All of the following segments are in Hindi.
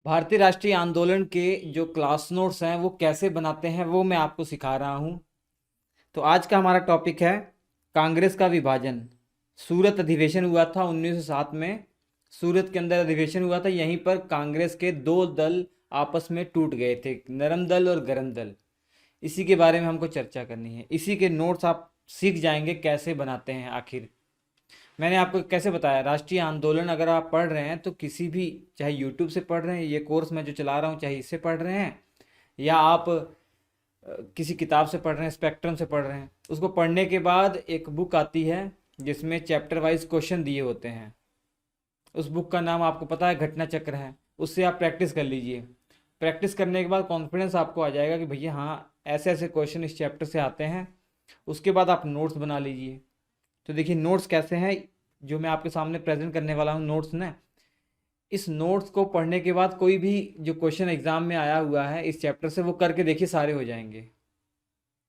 भारतीय राष्ट्रीय आंदोलन के जो क्लास नोट्स हैं वो कैसे बनाते हैं वो मैं आपको सिखा रहा हूँ। तो आज का हमारा टॉपिक है कांग्रेस का विभाजन। सूरत अधिवेशन हुआ था 1907 में। सूरत के अंदर अधिवेशन हुआ था, यहीं पर कांग्रेस के दो दल आपस में टूट गए थे, नरम दल और गरम दल। इसी के बारे में हमको चर्चा करनी है। इसी के नोट्स आप सीख जाएंगे कैसे बनाते हैं। आखिर मैंने आपको कैसे बताया, राष्ट्रीय आंदोलन अगर आप पढ़ रहे हैं तो किसी भी, चाहे यूट्यूब से पढ़ रहे हैं, ये कोर्स मैं जो चला रहा हूँ चाहे इससे पढ़ रहे हैं, या आप किसी किताब से पढ़ रहे हैं, स्पेक्ट्रम से पढ़ रहे हैं, उसको पढ़ने के बाद एक बुक आती है जिसमें चैप्टर वाइज क्वेश्चन दिए होते हैं। उस बुक का नाम आपको पता है, घटना चक्र है। उससे आप प्रैक्टिस कर लीजिए। प्रैक्टिस करने के बाद कॉन्फिडेंस आपको आ जाएगा कि भैया हाँ, ऐसे ऐसे क्वेश्चन इस चैप्टर से आते हैं। उसके बाद आप नोट्स बना लीजिए। तो देखिए नोट्स कैसे हैं, जो मैं आपके सामने प्रेजेंट करने वाला हूँ नोट्स ना। इस नोट्स को पढ़ने के बाद कोई भी जो क्वेश्चन एग्जाम में आया हुआ है इस चैप्टर से, वो करके देखिए, सारे हो जाएंगे।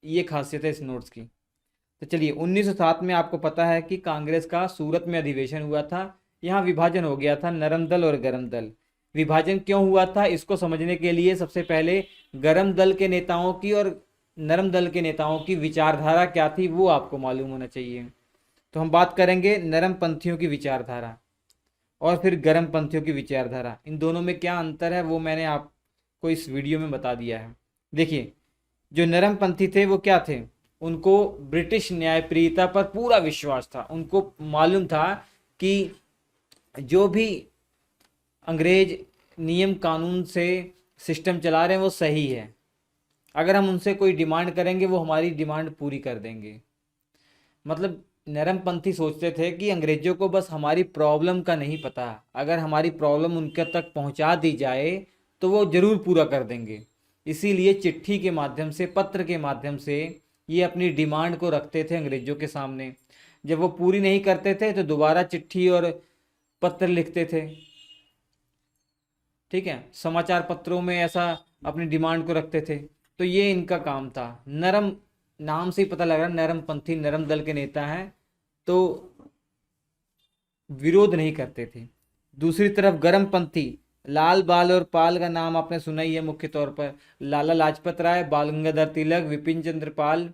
ये खासियत है इस नोट्स की। तो चलिए, 1907 में आपको पता है कि कांग्रेस का सूरत में अधिवेशन हुआ था। यहाँ विभाजन हो गया था, नरम दल और गरम दल। विभाजन क्यों हुआ था इसको समझने के लिए सबसे पहले गरम दल के नेताओं की और नरम दल के नेताओं की विचारधारा क्या थी वो आपको मालूम होना चाहिए। तो हम बात करेंगे नरम पंथियों की विचारधारा और फिर गरम पंथियों की विचारधारा। इन दोनों में क्या अंतर है वो मैंने आपको इस वीडियो में बता दिया है। देखिए, जो नरम पंथी थे वो क्या थे, उनको ब्रिटिश न्यायप्रियता पर पूरा विश्वास था। उनको मालूम था कि जो भी अंग्रेज नियम कानून से सिस्टम चला रहे हैं वो सही है। अगर हम उनसे कोई डिमांड करेंगे वो हमारी डिमांड पूरी कर देंगे। मतलब नरमपंथी सोचते थे कि अंग्रेजों को बस हमारी प्रॉब्लम का नहीं पता, अगर हमारी प्रॉब्लम उनके तक पहुंचा दी जाए तो वो जरूर पूरा कर देंगे। इसीलिए चिट्ठी के माध्यम से, पत्र के माध्यम से ये अपनी डिमांड को रखते थे अंग्रेजों के सामने। जब वो पूरी नहीं करते थे तो दोबारा चिट्ठी और पत्र लिखते थे। ठीक है, समाचार पत्रों में ऐसा अपनी डिमांड को रखते थे। तो ये इनका काम था। नरम, नाम से ही पता लग रहा है नरम पंथी, नरम दल के नेता हैं, तो विरोध नहीं करते थे। दूसरी तरफ गरम पंथी, लाल बाल और पाल का नाम आपने सुना ही है मुख्य तौर पर। लाला लाजपत राय, बाल गंगाधर तिलक, विपिन चंद्र पाल।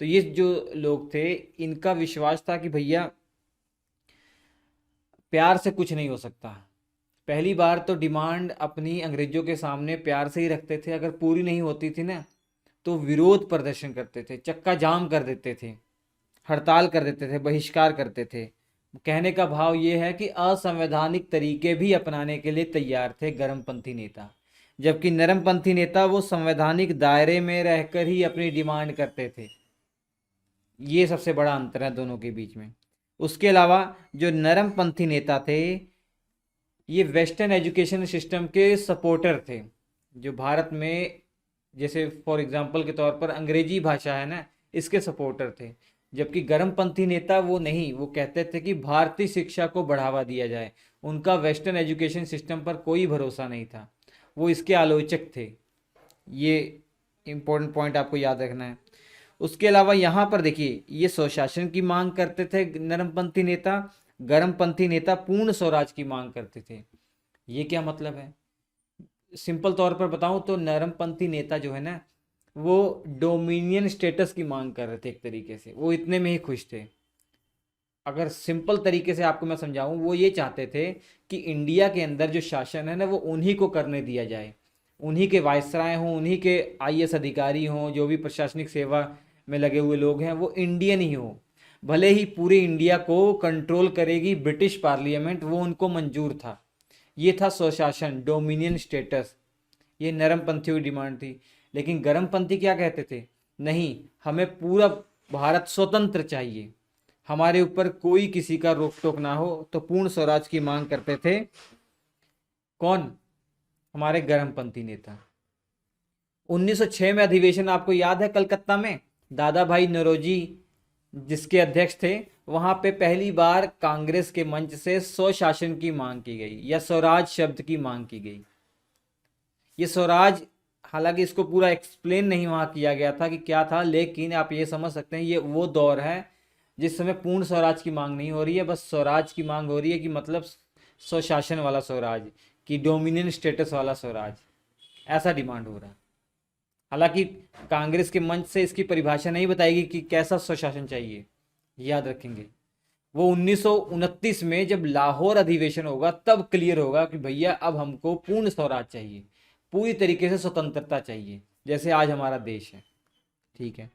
तो ये जो लोग थे, इनका विश्वास था कि भैया प्यार से कुछ नहीं हो सकता। पहली बार तो डिमांड अपनी अंग्रेजों के सामने प्यार से ही रखते थे। अगर पूरी नहीं होती थी ना तो विरोध प्रदर्शन करते थे, चक्का जाम कर देते थे, हड़ताल कर देते थे, बहिष्कार करते थे। कहने का भाव ये है कि असंवैधानिक तरीके भी अपनाने के लिए तैयार थे गरमपंथी नेता। जबकि नरमपंथी नेता वो संवैधानिक दायरे में रहकर ही अपनी डिमांड करते थे। ये सबसे बड़ा अंतर है दोनों के बीच में। उसके अलावा जो नरमपंथी नेता थे ये वेस्टर्न एजुकेशन सिस्टम के सपोर्टर थे। जो भारत में, जैसे फॉर एग्जांपल के तौर पर अंग्रेजी भाषा है ना, इसके सपोर्टर थे। जबकि गरमपंथी नेता वो नहीं, वो कहते थे कि भारतीय शिक्षा को बढ़ावा दिया जाए। उनका वेस्टर्न एजुकेशन सिस्टम पर कोई भरोसा नहीं था, वो इसके आलोचक थे। ये इम्पोर्टेंट पॉइंट आपको याद रखना है। उसके अलावा यहाँ पर देखिए, ये स्वशासन की मांग करते थे नरमपंथी नेता। गरमपंथी नेता पूर्ण स्वराज की मांग करते थे। ये क्या मतलब है, सिंपल तौर पर बताऊं तो नरमपंथी नेता जो है ना, वो डोमिनियन स्टेटस की मांग कर रहे थे। एक तरीके से वो इतने में ही खुश थे। अगर सिंपल तरीके से आपको मैं समझाऊं, वो ये चाहते थे कि इंडिया के अंदर जो शासन है ना वो उन्हीं को करने दिया जाए। उन्हीं के वायसराय हों, उन्हीं के आईएएस अधिकारी हों, जो भी प्रशासनिक सेवा में लगे हुए लोग हैं वो इंडियन ही हों। भले ही पूरी इंडिया को कंट्रोल करेगी ब्रिटिश पार्लियामेंट, वो उनको मंजूर था। ये था स्वशासन, डोमिनियन स्टेटस। ये नरमपंथियों की डिमांड थी। लेकिन गरमपंथी क्या कहते थे, नहीं, हमें पूरा भारत स्वतंत्र चाहिए, हमारे ऊपर कोई किसी का रोक टोक ना हो। तो पूर्ण स्वराज की मांग करते थे कौन, हमारे गरमपंथी नेता। 1906 में अधिवेशन आपको याद है, कलकत्ता में दादा भाई नौरोजी जिसके अध्यक्ष थे, वहां पे पहली बार कांग्रेस के मंच से स्वशासन की मांग की गई, या स्वराज शब्द की मांग की गई। ये स्वराज, हालांकि इसको पूरा एक्सप्लेन नहीं वहां किया गया था कि क्या था, लेकिन आप ये समझ सकते हैं ये वो दौर है जिस समय पूर्ण स्वराज की मांग नहीं हो रही है, बस स्वराज की मांग हो रही है, कि मतलब स्वशासन वाला स्वराज। कि डोमिनियन स्टेटस वाला स्वराज, ऐसा डिमांड हो रहा है। हालांकि कांग्रेस के मंच से इसकी परिभाषा नहीं बताएगी कि कैसा स्वशासन चाहिए, याद रखेंगे। वो 1929 में जब लाहौर अधिवेशन होगा तब क्लियर होगा कि भैया अब हमको पूर्ण स्वराज चाहिए, पूरी तरीके से स्वतंत्रता चाहिए, जैसे आज हमारा देश है। ठीक है।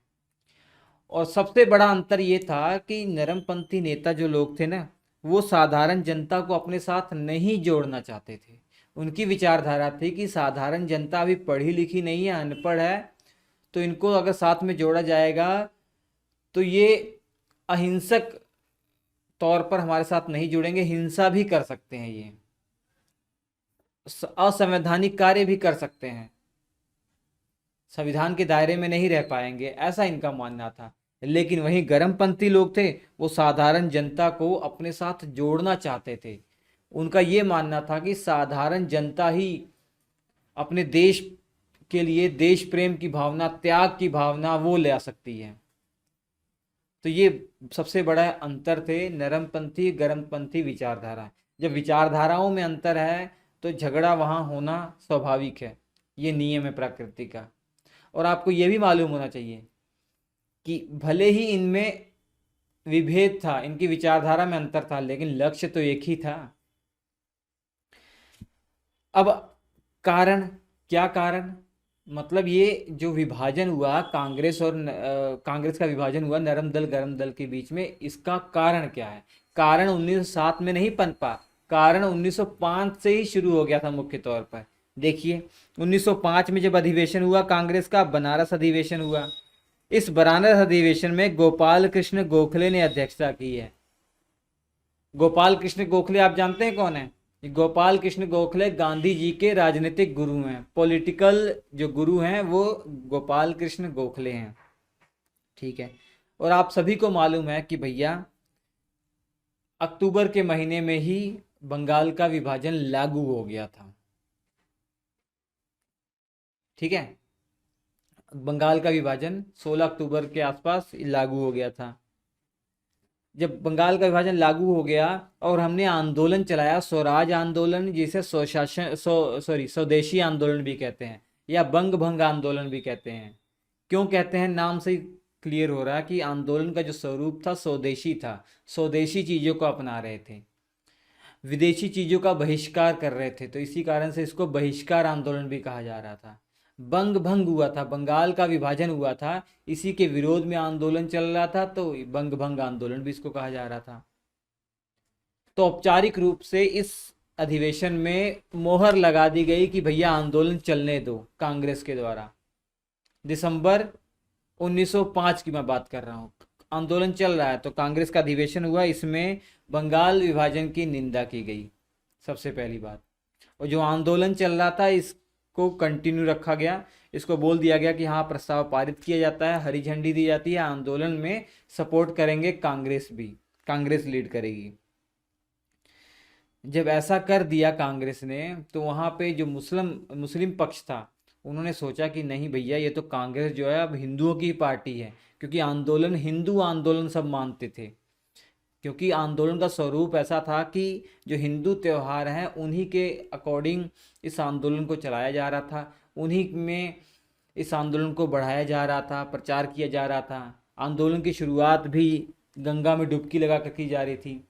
और सबसे बड़ा अंतर ये था कि नरमपंथी नेता जो लोग थे ना, वो साधारण जनता को अपने साथ नहीं जोड़ना चाहते थे। उनकी विचारधारा थी कि साधारण जनता अभी पढ़ी लिखी नहीं है, अनपढ़ है, तो इनको अगर साथ में जोड़ा जाएगा तो ये अहिंसक तौर पर हमारे साथ नहीं जुड़ेंगे, हिंसा भी कर सकते हैं, ये असंवैधानिक कार्य भी कर सकते हैं, संविधान के दायरे में नहीं रह पाएंगे, ऐसा इनका मानना था। लेकिन वहीं गर्मपंथी लोग थे, वो साधारण जनता को अपने साथ जोड़ना चाहते थे। उनका ये मानना था कि साधारण जनता ही अपने देश के लिए देश प्रेम की भावना, त्याग की भावना वो ले आ सकती है। तो ये सबसे बड़ा अंतर थे नरमपंथी गर्मपंथी विचारधारा। जब विचारधाराओं में अंतर है तो झगड़ा वहाँ होना स्वाभाविक है, ये नियम है प्रकृति का। और आपको ये भी मालूम होना चाहिए कि भले ही इनमें विभेद था, इनकी विचारधारा में अंतर था, लेकिन लक्ष्य तो एक ही था। अब कारण, क्या कारण, मतलब ये जो विभाजन हुआ कांग्रेस और कांग्रेस का विभाजन हुआ नरम दल गरम दल के बीच में, इसका कारण क्या है? कारण 1907 में नहीं पनपा, कारण 1905 से ही शुरू हो गया था मुख्य तौर पर। देखिए 1905 में जब अधिवेशन हुआ कांग्रेस का, बनारस अधिवेशन हुआ। इस बनारस अधिवेशन में गोपाल कृष्ण गोखले ने अध्यक्षता की है। गोपाल कृष्ण गोखले आप जानते हैं कौन है? गोपाल कृष्ण गोखले गांधी जी के राजनीतिक गुरु हैं, पॉलिटिकल जो गुरु हैं वो गोपाल कृष्ण गोखले हैं। ठीक है। और आप सभी को मालूम है कि भैया अक्टूबर के महीने में ही बंगाल का विभाजन लागू हो गया था। ठीक है, बंगाल का विभाजन 16 अक्टूबर के आसपास लागू हो गया था। जब बंगाल का विभाजन लागू हो गया और हमने आंदोलन चलाया, स्वराज आंदोलन, जिसे स्वदेशी आंदोलन भी कहते हैं या बंग भंग आंदोलन भी कहते हैं। क्यों कहते हैं? नाम से ही क्लियर हो रहा है कि आंदोलन का जो स्वरूप था स्वदेशी था, स्वदेशी चीज़ों को अपना रहे थे, विदेशी चीज़ों का बहिष्कार कर रहे थे, तो इसी कारण से इसको बहिष्कार आंदोलन भी कहा जा रहा था। बंग भंग हुआ था, बंगाल का विभाजन हुआ था, इसी के विरोध में आंदोलन चल रहा था, तो बंग भंग आंदोलन भी इसको कहा जा रहा था। तो औपचारिक रूप से इस अधिवेशन में मोहर लगा दी गई कि भैया आंदोलन चलने दो, कांग्रेस के द्वारा। दिसंबर 1905 की मैं बात कर रहा हूँ, आंदोलन चल रहा है तो कांग्रेस का अधिवेशन हुआ, इसमें बंगाल विभाजन की निंदा की गई सबसे पहली बात। और जो आंदोलन चल रहा था इसको कंटिन्यू रखा गया, इसको बोल दिया गया कि हाँ प्रस्ताव पारित किया जाता है, हरी झंडी दी जाती है, आंदोलन में सपोर्ट करेंगे कांग्रेस भी, कांग्रेस लीड करेगी। जब ऐसा कर दिया कांग्रेस ने तो वहाँ पे जो मुस्लिम पक्ष था उन्होंने सोचा कि नहीं भैया ये तो कांग्रेस जो है अब हिंदुओं की पार्टी है, क्योंकि आंदोलन हिंदू आंदोलन सब मानते थे, क्योंकि आंदोलन का स्वरूप ऐसा था कि जो हिंदू त्यौहार हैं उन्हीं के अकॉर्डिंग इस आंदोलन को चलाया जा रहा था, उन्हीं में इस आंदोलन को बढ़ाया जा रहा था, प्रचार किया जा रहा था। आंदोलन की शुरुआत भी गंगा में डुबकी लगा कर की जा रही थी।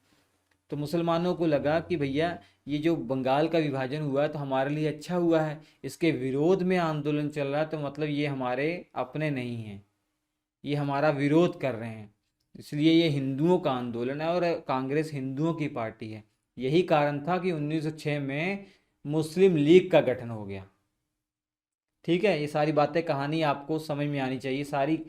तो मुसलमानों को लगा कि भैया ये जो बंगाल का विभाजन हुआ है तो हमारे लिए अच्छा हुआ है, इसके विरोध में आंदोलन चल रहा है तो मतलब ये हमारे अपने नहीं हैं, ये हमारा विरोध कर रहे हैं, इसलिए ये हिंदुओं का आंदोलन है और कांग्रेस हिंदुओं की पार्टी है। यही कारण था कि 1906 में मुस्लिम लीग का गठन हो गया। ठीक है, ये सारी बातें कहानी आपको समझ में आनी चाहिए, सारी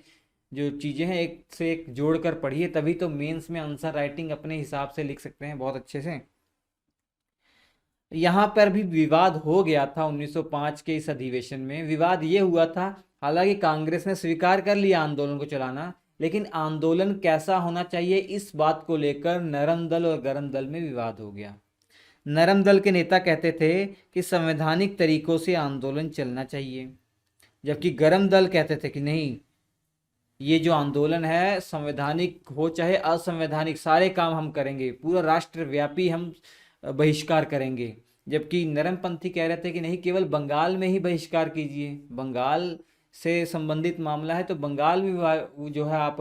जो चीज़ें हैं एक से एक जोड़कर पढ़िए, तभी तो मेंस में आंसर राइटिंग अपने हिसाब से लिख सकते हैं बहुत अच्छे से। यहाँ पर भी विवाद हो गया था 1905 के इस अधिवेशन में। विवाद ये हुआ था, हालांकि कांग्रेस ने स्वीकार कर लिया आंदोलन को चलाना, लेकिन आंदोलन कैसा होना चाहिए इस बात को लेकर नरम दल और गरम दल में विवाद हो गया। नरम दल के नेता कहते थे कि संवैधानिक तरीकों से आंदोलन चलना चाहिए, जबकि गरम दल कहते थे कि नहीं, ये जो आंदोलन है संवैधानिक हो चाहे असंवैधानिक सारे काम हम करेंगे, पूरा राष्ट्रव्यापी हम बहिष्कार करेंगे, जबकि नरमपंथी कह रहे थे कि नहीं, केवल बंगाल में ही बहिष्कार कीजिए, बंगाल से संबंधित मामला है तो बंगाल में वो जो है आप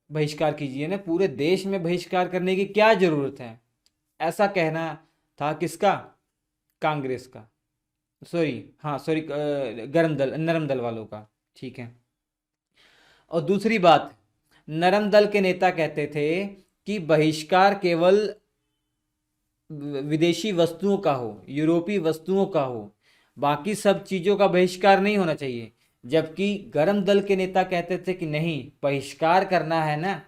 बहिष्कार कीजिए ना, पूरे देश में बहिष्कार करने की क्या जरूरत है, ऐसा कहना था किसका? कांग्रेस का, सॉरी, हाँ सॉरी, गरम दल नरम दल वालों का, ठीक है। और दूसरी बात, नरम दल के नेता कहते थे कि बहिष्कार केवल विदेशी वस्तुओं का हो, यूरोपीय वस्तुओं का हो, बाकी सब चीज़ों का बहिष्कार नहीं होना चाहिए। जबकि गरम दल के नेता कहते थे कि नहीं, बहिष्कार करना है ना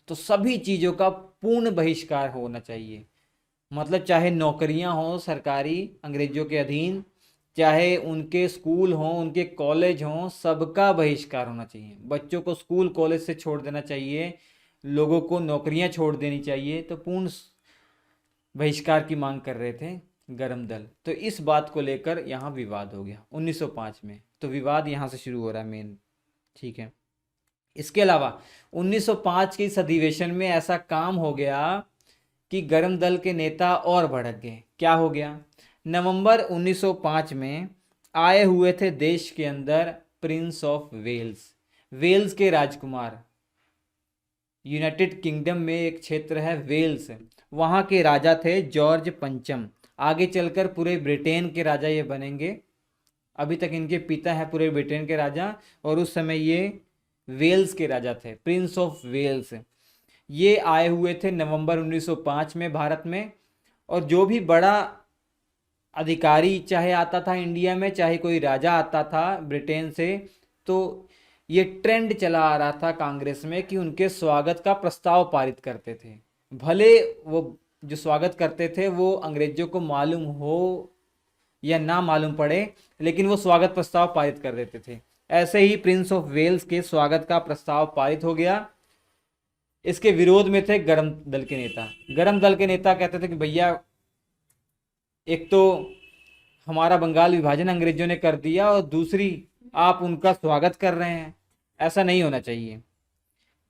तो सभी चीज़ों का पूर्ण बहिष्कार होना चाहिए। मतलब चाहे नौकरियां हों सरकारी अंग्रेजों के अधीन, चाहे उनके स्कूल हों, उनके कॉलेज हों, सबका बहिष्कार होना चाहिए। बच्चों को स्कूल कॉलेज से छोड़ देना चाहिए, लोगों को नौकरियां छोड़ देनी चाहिए। तो पूर्ण बहिष्कार की मांग कर रहे थे गरम दल। तो इस बात को लेकर यहाँ विवाद हो गया 1905 में। तो विवाद यहाँ से शुरू हो रहा है मेन, ठीक है। इसके अलावा 1905 के इस अधिवेशन में ऐसा काम हो गया कि गरम दल के नेता और भड़क गए। क्या हो गया? नवंबर 1905 में आए हुए थे देश के अंदर प्रिंस ऑफ वेल्स, वेल्स के राजकुमार। यूनाइटेड किंगडम में एक क्षेत्र है वेल्स, वहाँ के राजा थे जॉर्ज पंचम। आगे चलकर पूरे ब्रिटेन के राजा ये बनेंगे। अभी तक इनके पिता हैं पूरे ब्रिटेन के राजा, और उस समय ये वेल्स के राजा थे, प्रिंस ऑफ वेल्स। ये आए हुए थे नवंबर 1905 में भारत में। और जो भी बड़ा अधिकारी चाहे आता था इंडिया में, चाहे कोई राजा आता था ब्रिटेन से, तो ये ट्रेंड चला आ रहा था कांग्रेस में कि उनके स्वागत का प्रस्ताव पारित करते थे। भले वो जो स्वागत करते थे वो अंग्रेजों को मालूम हो या ना मालूम पड़े, लेकिन वो स्वागत प्रस्ताव पारित कर देते थे। ऐसे ही प्रिंस ऑफ वेल्स के स्वागत का प्रस्ताव पारित हो गया। इसके विरोध में थे गरम दल के नेता। गरम दल के नेता कहते थे कि भैया, एक तो हमारा बंगाल विभाजन अंग्रेजों ने कर दिया, और दूसरी आप उनका स्वागत कर रहे हैं, ऐसा नहीं होना चाहिए।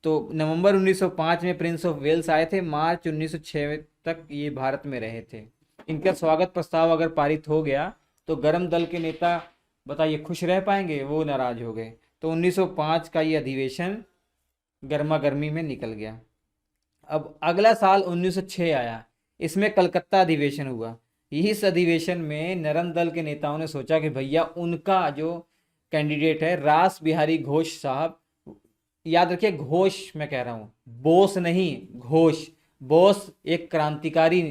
तो नवंबर 1905 में प्रिंस ऑफ वेल्स आए थे, मार्च 1906 तक ये भारत में रहे थे। इनका स्वागत प्रस्ताव अगर पारित हो गया तो गरम दल के नेता बताइए खुश रह पाएंगे? वो नाराज हो गए। तो 1905 का ये अधिवेशन गर्मा गर्मी में निकल गया। अब अगला साल 1906 आया, इसमें कलकत्ता अधिवेशन हुआ। इस अधिवेशन में नरम दल के नेताओं ने सोचा कि भैया उनका जो कैंडिडेट है रास बिहारी घोष साहब, याद रखिए घोष मैं कह रहा हूँ, बोस नहीं, घोष। बोस एक क्रांतिकारी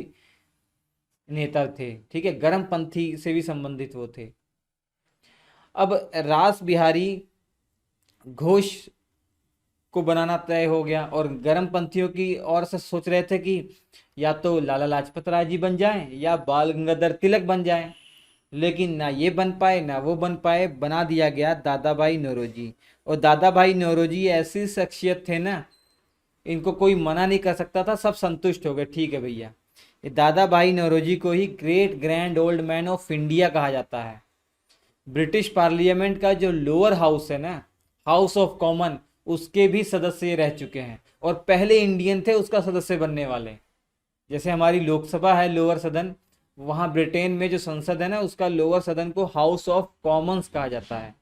नेता थे, ठीक है, गरमपंथी से भी संबंधित वो थे। अब रास बिहारी घोष को बनाना तय हो गया, और गरमपंथियों की ओर से सोच रहे थे कि या तो लाला लाजपत राय जी बन जाएं या बाल गंगाधर तिलक बन जाएं। लेकिन ना ये बन पाए ना वो बन पाए, बना दिया गया दादा भाई नौरोजी। और दादा भाई नौरोजी ऐसी शख्सियत थे ना, इनको कोई मना नहीं कर सकता था, सब संतुष्ट हो गए, ठीक है भैया। ये दादा भाई नौरोजी को ही great grand old man of India कहा जाता है। ब्रिटिश पार्लियामेंट का जो लोअर हाउस है ना, हाउस ऑफ कॉमन, उसके भी सदस्य रह चुके हैं, और पहले इंडियन थे उसका सदस्य बनने वाले। जैसे हमारी लोकसभा है लोअर सदन, वहाँ ब्रिटेन में जो संसद है ना, उसका लोअर सदन को हाउस ऑफ कॉमन्स कहा जाता है।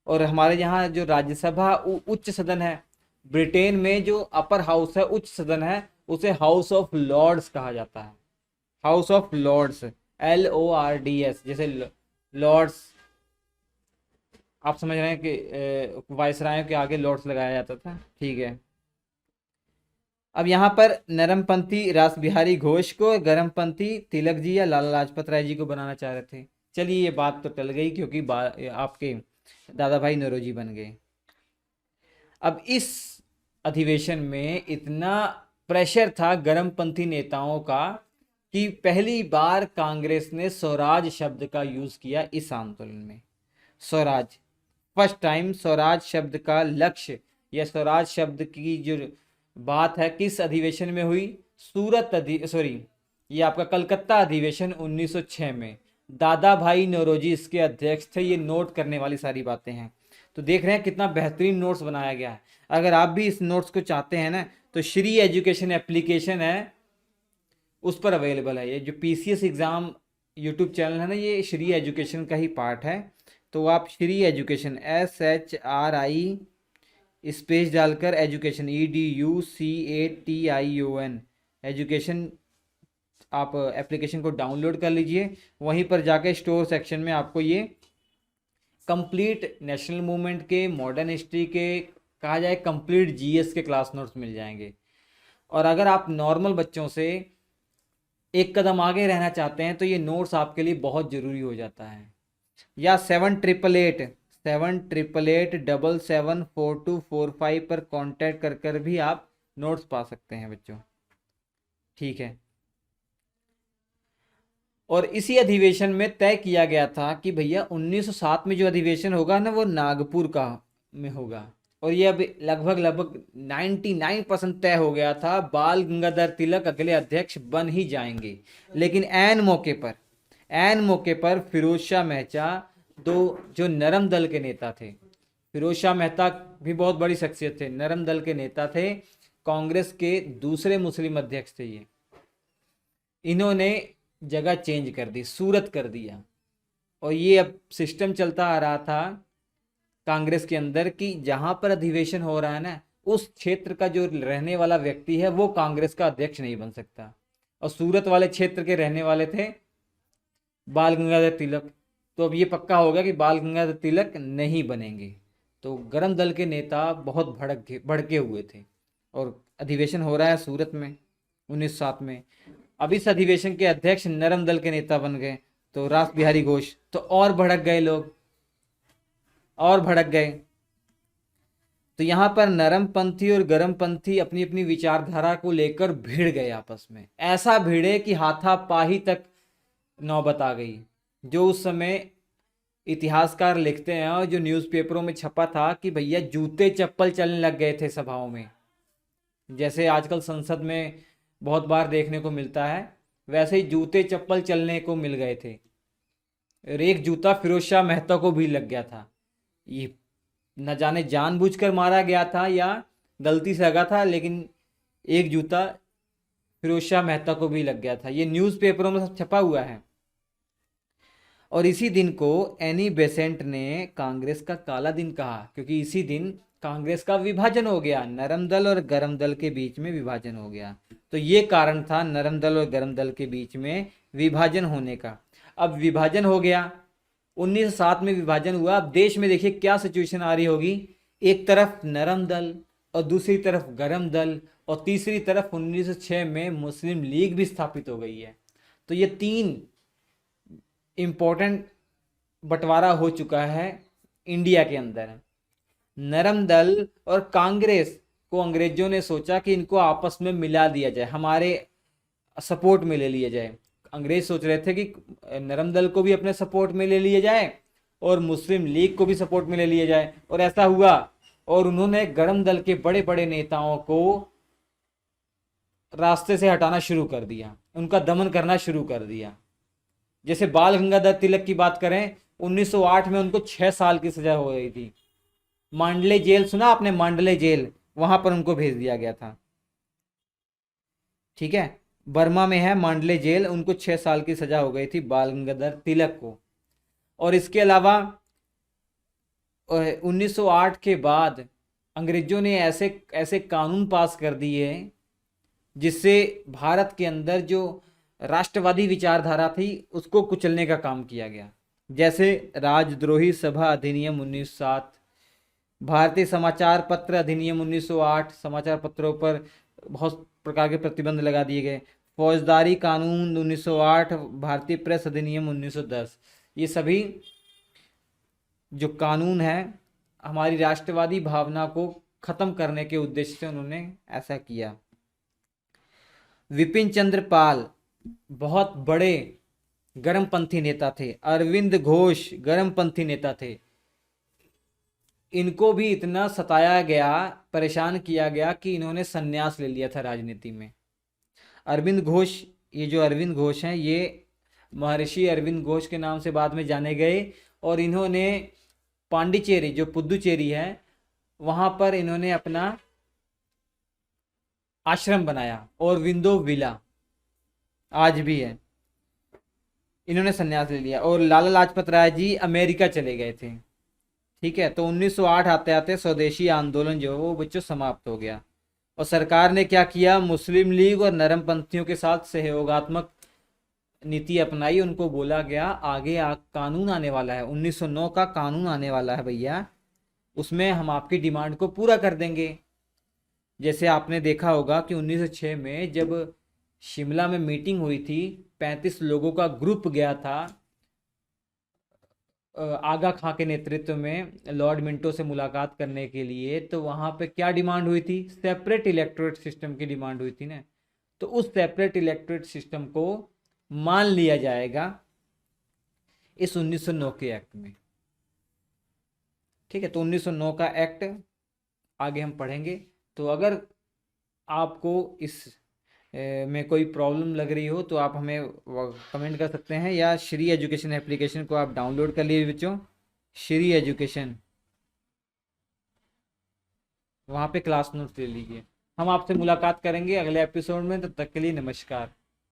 और हमारे यहाँ जो राज्यसभा उच्च सदन है, ब्रिटेन में जो अपर हाउस है, उच्च सदन है, उसे हाउस ऑफ लॉर्ड्स कहा जाता है। हाउस ऑफ लॉर्ड्स, LORDS, जैसे लॉर्ड्स, आप समझ रहे हैं कि वायसरायों के आगे लॉर्ड्स लगाया जाता था, ठीक है। अब यहाँ पर नरमपंथी रास बिहारी घोष को, गरमपंथी तिलक जी या लाला लाजपत राय जी को बनाना चाह रहे थे। चलिए ये बात तो टल गई, क्योंकि आपके दादा भाई नौरोजी बन गए। अब इस अधिवेशन में इतना प्रेशर था गरमपंथी नेताओं का कि पहली बार कांग्रेस ने स्वराज शब्द का यूज किया इस आंदोलन में। स्वराज, फर्स्ट टाइम स्वराज शब्द का लक्ष्य या स्वराज शब्द की जो बात है किस अधिवेशन में हुई? ये आपका कलकत्ता अधिवेशन 1906 में। दादा भाई नौरोजी इसके अध्यक्ष थे। ये नोट करने वाली सारी बातें हैं। तो देख रहे हैं कितना बेहतरीन नोट्स बनाया गया है। अगर आप भी इस नोट्स को चाहते हैं ना, तो श्री एजुकेशन एप्लीकेशन है, उस पर अवेलेबल है। ये जो पीसीएस एग्ज़ाम यूट्यूब चैनल है ना, ये श्री एजुकेशन का ही पार्ट है। तो आप श्री एजुकेशन SHRI स्पेस डालकर एजुकेशन EDUCATION एजुकेशन आप एप्लीकेशन को डाउनलोड कर लीजिए। वहीं पर जाके स्टोर सेक्शन में आपको ये कंप्लीट नेशनल मूवमेंट के, मॉडर्न हिस्ट्री के, कहा जाए कंप्लीट जीएस के क्लास नोट्स मिल जाएंगे। और अगर आप नॉर्मल बच्चों से एक कदम आगे रहना चाहते हैं तो ये नोट्स आपके लिए बहुत ज़रूरी हो जाता है। या 7888774245 पर कांटेक्ट कर भी आप नोट्स पा सकते हैं बच्चों। ठीक है। और इसी अधिवेशन में तय किया गया था कि भैया 1907 में जो अधिवेशन होगा ना, वो नागपुर का में होगा। और ये अब लगभग 99% तय हो गया था, बाल गंगाधर तिलक अगले अध्यक्ष बन ही जाएंगे। लेकिन ऐन मौके पर फिरोज शाह मेहता, दो जो नरम दल के नेता थे, फिरोज शाह मेहता भी बहुत बड़ी शख्सियत थे, नरम दल के नेता थे, कांग्रेस के दूसरे मुस्लिम अध्यक्ष थे ये, इन्होंने जगह चेंज कर दी, सूरत कर दिया। और ये अब सिस्टम चलता आ रहा था कांग्रेस के अंदर कि जहां पर अधिवेशन हो रहा है ना, उस क्षेत्र का जो रहने वाला व्यक्ति है वो कांग्रेस का अध्यक्ष नहीं बन सकता। और सूरत वाले क्षेत्र के रहने वाले थे बाल गंगाधर तिलक। तो अब ये पक्का हो गया कि बाल गंगाधर तिलक नहीं बनेंगे। तो गरम दल के नेता बहुत भड़के हुए थे। और अधिवेशन हो रहा है सूरत में 1907 में। अब इस अधिवेशन के अध्यक्ष नरम दल के नेता बन गए तो रास बिहारी घोष। तो और भड़क गए लोग, और भड़क गए। तो यहाँ पर नरम पंथी और गरम पंथी अपनी अपनी विचारधारा को लेकर भिड़ गए आपस में। ऐसा भिड़े कि हाथापाई तक नौबत आ गई। जो उस समय इतिहासकार लिखते हैं और जो न्यूज़पेपरों में छपा था कि भैया जूते चप्पल चलने लग गए थे सभाओं में, जैसे आजकल संसद में बहुत बार देखने को मिलता है, वैसे ही जूते चप्पल चलने को मिल गए थे। और एक जूता फिरोज शाह मेहता को भी लग गया था। ये न जाने जानबूझकर मारा गया था या गलती से लगा था, लेकिन एक जूता फिरोज शाह मेहता को भी लग गया था। ये न्यूज़पेपरों में सब छपा हुआ है। और इसी दिन को एनी बेसेंट ने कांग्रेस का काला दिन कहा, क्योंकि इसी दिन कांग्रेस का विभाजन हो गया, नरम दल और गरम दल के बीच में विभाजन हो गया। तो ये कारण था नरम दल और गरम दल के बीच में विभाजन होने का। अब विभाजन हो गया, 1907 में विभाजन हुआ। अब देश में देखिए क्या सिचुएशन आ रही होगी, एक तरफ नरम दल और दूसरी तरफ गरम दल और तीसरी तरफ 1906 में मुस्लिम लीग भी स्थापित हो गई है। तो ये तीन इम्पोर्टेंट बंटवारा हो चुका है इंडिया के अंदर। नरम दल और कांग्रेस को अंग्रेजों ने सोचा कि इनको आपस में मिला दिया जाए, हमारे सपोर्ट में ले लिया जाए। अंग्रेज सोच रहे थे कि नरम दल को भी अपने सपोर्ट में ले लिया जाए और मुस्लिम लीग को भी सपोर्ट में ले लिया जाए। और ऐसा हुआ। और उन्होंने गरम दल के बड़े बड़े नेताओं को रास्ते से हटाना शुरू कर दिया, उनका दमन करना शुरू कर दिया। जैसे बाल गंगाधर तिलक की बात करें, 1908 में उनको 6 साल की सजा हो गई थी। मांडले जेल सुना आपने, मांडले जेल, वहां पर उनको भेज दिया गया था। ठीक है, बर्मा में है मांडले जेल, उनको 6 साल की सजा हो गई थी बाल गंगाधर तिलक को। और इसके अलावा 1908 के बाद अंग्रेजों ने ऐसे ऐसे कानून पास कर दिए जिससे भारत के अंदर जो राष्ट्रवादी विचारधारा थी उसको कुचलने का काम किया गया। जैसे राजद्रोही सभा अधिनियम 1907, भारतीय समाचार पत्र अधिनियम 1908, समाचार पत्रों पर बहुत प्रकार के प्रतिबंध लगा दिए गए। फौजदारी कानून 1908, भारतीय प्रेस अधिनियम 1910, ये सभी जो कानून है हमारी राष्ट्रवादी भावना को खत्म करने के उद्देश्य से उन्होंने ऐसा किया। विपिन चंद्र पाल बहुत बड़े गरमपंथी नेता थे। अरविंद घोष गरमपंथी नेता थे। इनको भी इतना सताया गया, परेशान किया गया कि इन्होंने संन्यास ले लिया था राजनीति में। अरविंद घोष, ये जो अरविंद घोष हैं, ये महर्षि अरविंद घोष के नाम से बाद में जाने गए। और इन्होंने पांडिचेरी, जो पुदुचेरी है, वहाँ पर इन्होंने अपना आश्रम बनाया, और विंदो विला। आज भी है। इन्होंने संन्यास ले लिया और लाला लाजपत राय जी अमेरिका चले गए थे। ठीक है, तो 1908 आते आते स्वदेशी आंदोलन जो है वो बच्चों समाप्त हो गया। और सरकार ने क्या किया, मुस्लिम लीग और नरमपंथियों के साथ सहयोगात्मक नीति अपनाई। उनको बोला गया आगे कानून आने वाला है, 1909 का कानून आने वाला है भैया, उसमें हम आपकी डिमांड को पूरा कर देंगे। जैसे आपने देखा होगा कि 1906 में जब शिमला में मीटिंग हुई थी, 35 लोगों का ग्रुप गया था आगा खां के नेतृत्व में लॉर्ड मिंटो से मुलाकात करने के लिए, तो वहां पे क्या डिमांड हुई थी, सेपरेट इलेक्टोरेट सिस्टम की डिमांड हुई थी ना। तो उस सेपरेट इलेक्टोरेट सिस्टम को मान लिया जाएगा इस 1909 के एक्ट में। ठीक है, तो 1909 का एक्ट आगे हम पढ़ेंगे। तो अगर आपको इस में कोई प्रॉब्लम लग रही हो तो आप हमें कमेंट कर सकते हैं, या श्री एजुकेशन एप्लीकेशन को आप डाउनलोड कर लीजिए बच्चों, श्री एजुकेशन, वहाँ पे क्लास नोट्स ले लीजिए। हम आपसे मुलाकात करेंगे अगले एपिसोड में, तब तक के लिए नमस्कार।